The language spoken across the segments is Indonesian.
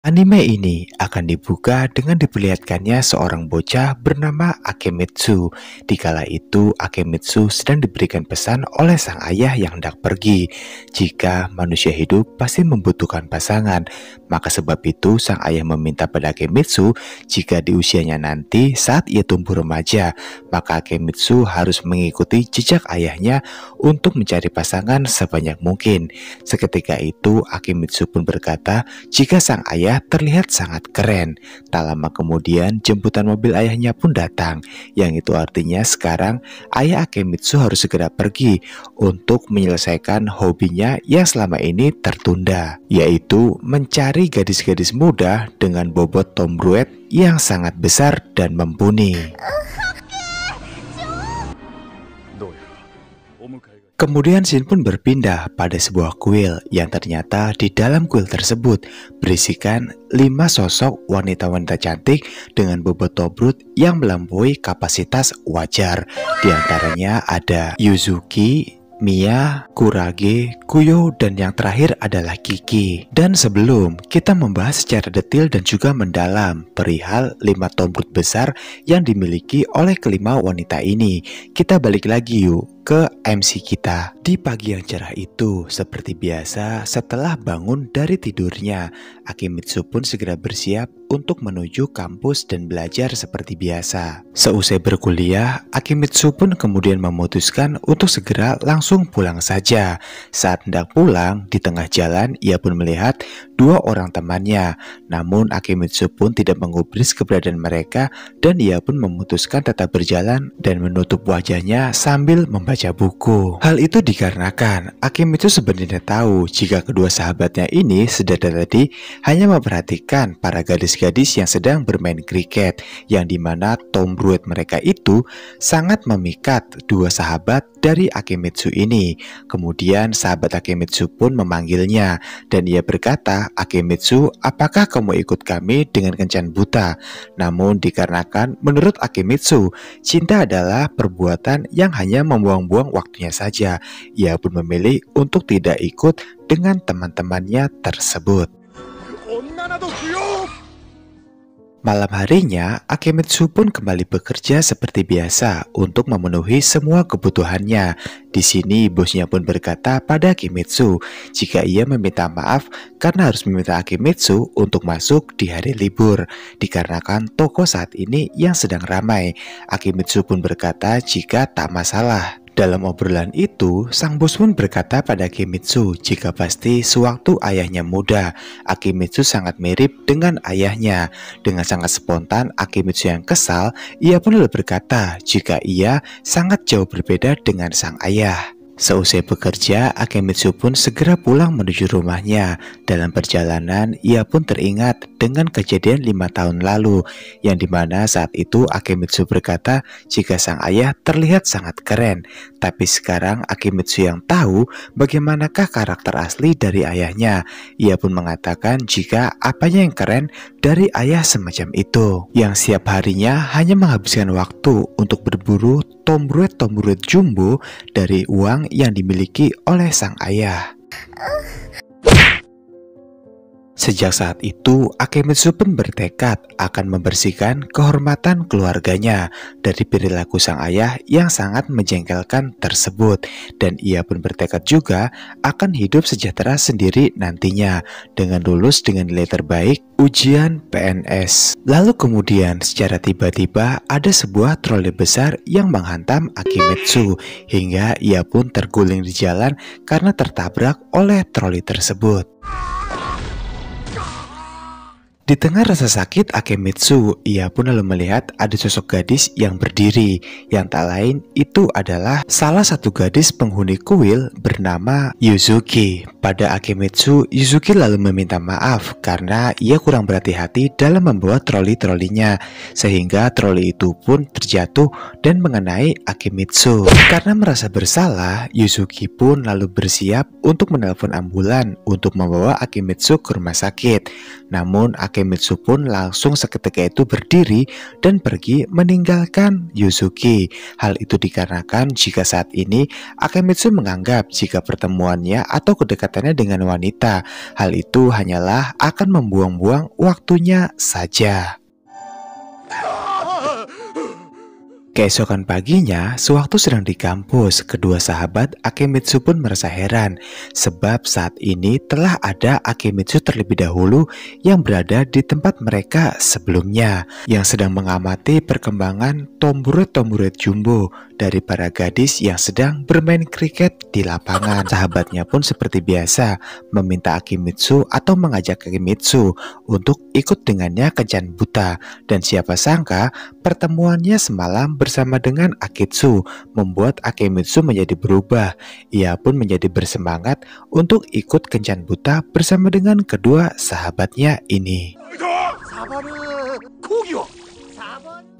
Anime ini akan dibuka dengan diperlihatkannya seorang bocah bernama Akemitsu. Dikala itu, Akemitsu sedang diberikan pesan oleh sang ayah yang hendak pergi. Jika manusia hidup pasti membutuhkan pasangan, maka sebab itu sang ayah meminta pada Akemitsu jika di usianya nanti saat ia tumbuh remaja, maka Akemitsu harus mengikuti jejak ayahnya untuk mencari pasangan sebanyak mungkin. Seketika itu, Akemitsu pun berkata jika sang ayah terlihat sangat keren. Tak lama kemudian jemputan mobil ayahnya pun datang, yang itu artinya sekarang ayah Akemitsu harus segera pergi untuk menyelesaikan hobinya yang selama ini tertunda, yaitu mencari gadis-gadis muda dengan bobot tombroid yang sangat besar dan mumpuni. Kemudian scene pun berpindah pada sebuah kuil yang ternyata di dalam kuil tersebut berisikan 5 sosok wanita-wanita cantik dengan bobot tobrut yang melampaui kapasitas wajar. Di antaranya ada Yuzuki, Mia, Kurage, Kuyo, dan yang terakhir adalah Kiki. Dan sebelum kita membahas secara detail dan juga mendalam perihal 5 tombut besar yang dimiliki oleh kelima wanita ini, kita balik lagi yuk ke MC kita. Di pagi yang cerah itu, seperti biasa setelah bangun dari tidurnya, Akemitsu pun segera bersiap untuk menuju kampus dan belajar seperti biasa. Seusai berkuliah, Akemitsu pun kemudian memutuskan untuk segera langsung pulang saja. Saat hendak pulang, di tengah jalan ia pun melihat 2 orang temannya. Namun Akemitsu pun tidak menggubris keberadaan mereka dan ia pun memutuskan tetap berjalan dan menutup wajahnya sambil membaca buku. Hal itu dikarenakan Akemitsu sebenarnya tahu jika kedua sahabatnya ini sedari tadi hanya memperhatikan para gadis-gadis yang sedang bermain kriket, yang dimana tombroid mereka itu sangat memikat 2 sahabat dari Akemitsu ini. Kemudian sahabat Akemitsu pun memanggilnya dan ia berkata, "Akemitsu, apakah kamu ikut kami dengan kencan buta?" Namun dikarenakan menurut Akemitsu, cinta adalah perbuatan yang hanya membuang-buang waktunya saja, ia pun memilih untuk tidak ikut dengan teman-temannya tersebut. Malam harinya, Akemitsu pun kembali bekerja seperti biasa untuk memenuhi semua kebutuhannya. Di sini bosnya pun berkata pada Akemitsu jika ia meminta maaf karena harus meminta Akemitsu untuk masuk di hari libur dikarenakan toko saat ini yang sedang ramai. Akemitsu pun berkata jika tak masalah. Dalam obrolan itu, sang bos pun berkata pada Akemitsu jika pasti sewaktu ayahnya muda, Akemitsu sangat mirip dengan ayahnya. Dengan sangat spontan, Akemitsu yang kesal, ia pun lalu berkata jika ia sangat jauh berbeda dengan sang ayah. Seusai bekerja, Akemitsu pun segera pulang menuju rumahnya. Dalam perjalanan, ia pun teringat dengan kejadian 5 tahun lalu, yang dimana saat itu Akemitsu berkata jika sang ayah terlihat sangat keren. Tapi sekarang Akemitsu yang tahu bagaimanakah karakter asli dari ayahnya. Ia pun mengatakan jika apanya yang keren dari ayah semacam itu, yang setiap harinya hanya menghabiskan waktu untuk berburu tombroid jumbo dari uang yang dimiliki oleh sang ayah. Sejak saat itu, Akemitsu pun bertekad akan membersihkan kehormatan keluarganya dari perilaku sang ayah yang sangat menjengkelkan tersebut. Dan ia pun bertekad juga akan hidup sejahtera sendiri nantinya dengan lulus dengan nilai terbaik ujian PNS. Lalu kemudian secara tiba-tiba ada sebuah troli besar yang menghantam Akemitsu hingga ia pun terguling di jalan karena tertabrak oleh troli tersebut. Di tengah rasa sakit Akemitsu, ia pun lalu melihat ada sosok gadis yang berdiri, yang tak lain itu adalah salah satu gadis penghuni kuil bernama Yuzuki. Pada Akemitsu, Yuzuki lalu meminta maaf karena ia kurang berhati-hati dalam membawa troli-trolinya, sehingga troli itu pun terjatuh dan mengenai Akemitsu. Karena merasa bersalah, Yuzuki pun lalu bersiap untuk menelpon ambulan untuk membawa Akemitsu ke rumah sakit. Namun Akemitsu pun langsung seketika itu berdiri dan pergi meninggalkan Yuzuki. Hal itu dikarenakan jika saat ini Akemitsu menganggap jika pertemuannya atau kedekatannya dengan wanita, hal itu hanyalah akan membuang-buang waktunya saja. Keesokan paginya, sewaktu sedang di kampus, kedua sahabat Akemitsu pun merasa heran sebab saat ini telah ada Akemitsu terlebih dahulu yang berada di tempat mereka sebelumnya, yang sedang mengamati perkembangan tomburet-tomburet jumbo dari para gadis yang sedang bermain kriket di lapangan. Sahabatnya pun seperti biasa meminta Akemitsu atau mengajak Akemitsu untuk ikut dengannya kencan buta, dan siapa sangka pertemuannya semalam bersama dengan Akitsu membuat Akemitsu menjadi berubah. Ia pun menjadi bersemangat untuk ikut kencan buta bersama dengan kedua sahabatnya ini.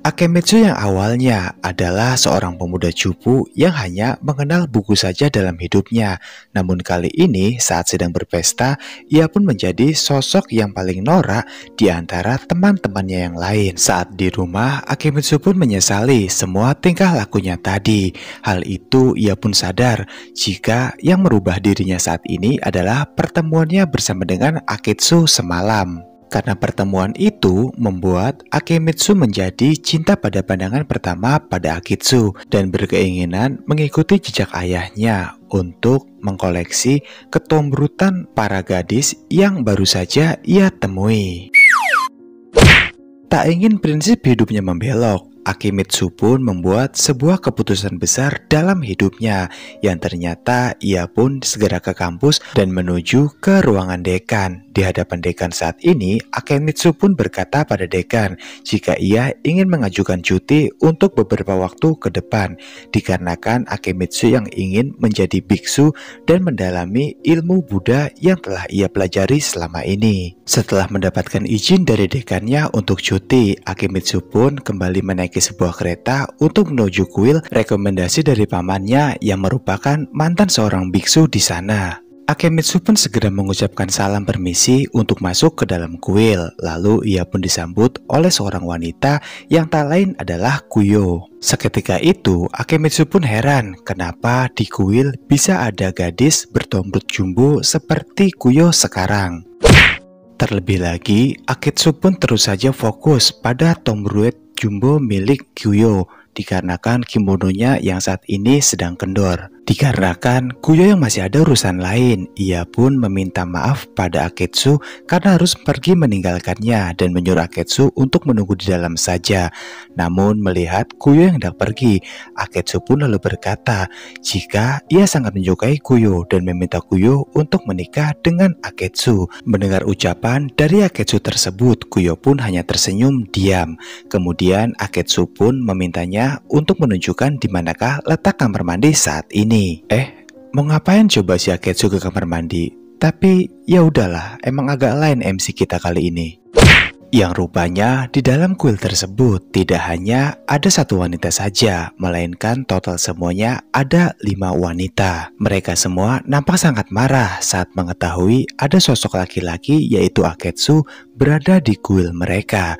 Akemitsu yang awalnya adalah seorang pemuda cupu yang hanya mengenal buku saja dalam hidupnya. Namun kali ini saat sedang berpesta, ia pun menjadi sosok yang paling norak di antara teman-temannya yang lain. Saat di rumah, Akemitsu pun menyesali semua tingkah lakunya tadi. Hal itu ia pun sadar jika yang merubah dirinya saat ini adalah pertemuannya bersama dengan Akitsu semalam. Karena pertemuan itu membuat Akemitsu menjadi cinta pada pandangan pertama pada Akitsu dan berkeinginan mengikuti jejak ayahnya untuk mengkoleksi ketombrutan para gadis yang baru saja ia temui. Tak ingin prinsip hidupnya membelok, Akemitsu pun membuat sebuah keputusan besar dalam hidupnya, yang ternyata ia pun segera ke kampus dan menuju ke ruangan dekan. Di hadapan dekan saat ini, Akemitsu pun berkata pada dekan jika ia ingin mengajukan cuti untuk beberapa waktu ke depan, dikarenakan Akemitsu yang ingin menjadi biksu dan mendalami ilmu Buddha yang telah ia pelajari selama ini. Setelah mendapatkan izin dari dekannya untuk cuti, Akemitsu pun kembali menaiki sebuah kereta untuk menuju kuil rekomendasi dari pamannya yang merupakan mantan seorang biksu di sana. Akemitsu pun segera mengucapkan salam permisi untuk masuk ke dalam kuil. Lalu ia pun disambut oleh seorang wanita yang tak lain adalah Kuyo. Seketika itu Akemitsu pun heran kenapa di kuil bisa ada gadis bertombrut jumbo seperti Kuyo sekarang. Terlebih lagi, Akitsu pun terus saja fokus pada tombrut jumbo milik Kuyo dikarenakan kimononya yang saat ini sedang kendor. Dikarenakan Kuyo yang masih ada urusan lain, ia pun meminta maaf pada Akitsu karena harus pergi meninggalkannya dan menyuruh Akitsu untuk menunggu di dalam saja. Namun melihat Kuyo yang hendak pergi, Akitsu pun lalu berkata jika ia sangat menyukai Kuyo dan meminta Kuyo untuk menikah dengan Akitsu. Mendengar ucapan dari Akitsu tersebut, Kuyo pun hanya tersenyum diam. Kemudian Akitsu pun memintanya untuk menunjukkan di manakah letak kamar mandi saat ini. Mau ngapain coba si Akitsu ke kamar mandi? Tapi ya udahlah, emang agak lain MC kita kali ini. Yang rupanya di dalam kuil tersebut tidak hanya ada satu wanita saja, melainkan total semuanya ada 5 wanita. Mereka semua nampak sangat marah saat mengetahui ada sosok laki-laki yaitu Akitsu berada di kuil mereka.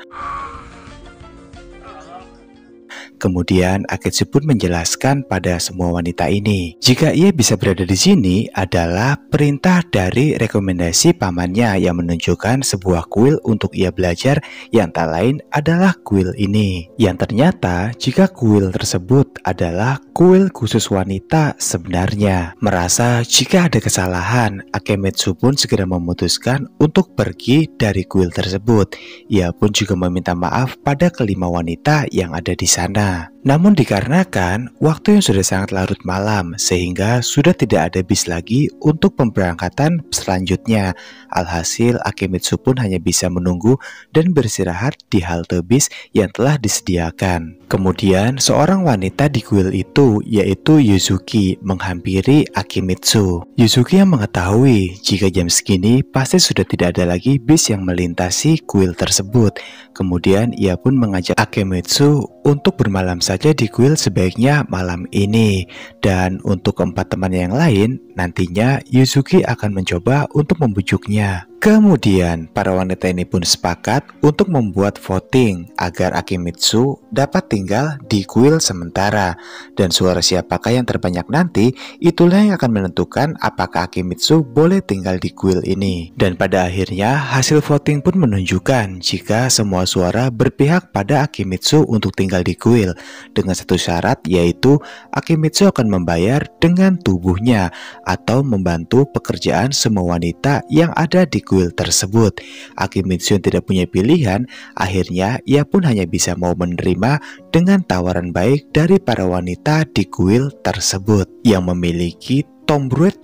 Kemudian Akitsu pun menjelaskan pada semua wanita ini jika ia bisa berada di sini adalah perintah dari rekomendasi pamannya yang menunjukkan sebuah kuil untuk ia belajar yang tak lain adalah kuil ini. Yang ternyata jika kuil tersebut adalah kuil khusus wanita sebenarnya. Merasa jika ada kesalahan, Akemitsu pun segera memutuskan untuk pergi dari kuil tersebut. Ia pun juga meminta maaf pada kelima wanita yang ada di sana. Namun dikarenakan waktu yang sudah sangat larut malam sehingga sudah tidak ada bis lagi untuk pemberangkatan selanjutnya. Alhasil Akemitsu pun hanya bisa menunggu dan beristirahat di halte bis yang telah disediakan. Kemudian seorang wanita di kuil itu yaitu Yuzuki menghampiri Akemitsu. Yuzuki yang mengetahui jika jam segini pasti sudah tidak ada lagi bis yang melintasi kuil tersebut. Kemudian ia pun mengajak Akemitsu untuk bermalam saja di kuil sebaiknya malam ini. Dan untuk keempat teman yang lain, nantinya Yuzuki akan mencoba untuk membujuknya. Kemudian, para wanita ini pun sepakat untuk membuat voting agar Akimitsu dapat tinggal di kuil sementara. Dan suara siapakah yang terbanyak nanti, itulah yang akan menentukan apakah Akimitsu boleh tinggal di kuil ini. Dan pada akhirnya, hasil voting pun menunjukkan jika semua suara berpihak pada Akimitsu untuk tinggal di kuil. Dengan satu syarat, yaitu Akimitsu akan membayar dengan tubuhnya atau membantu pekerjaan semua wanita yang ada di kuil tersebut. Akimitsu yang tidak punya pilihan, akhirnya ia pun hanya bisa mau menerima dengan tawaran baik dari para wanita di kuil tersebut yang memiliki tombroid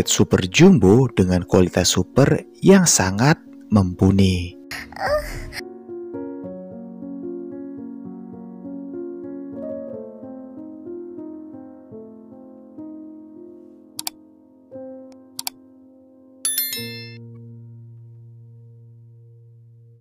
super jumbo dengan kualitas super yang sangat mumpuni.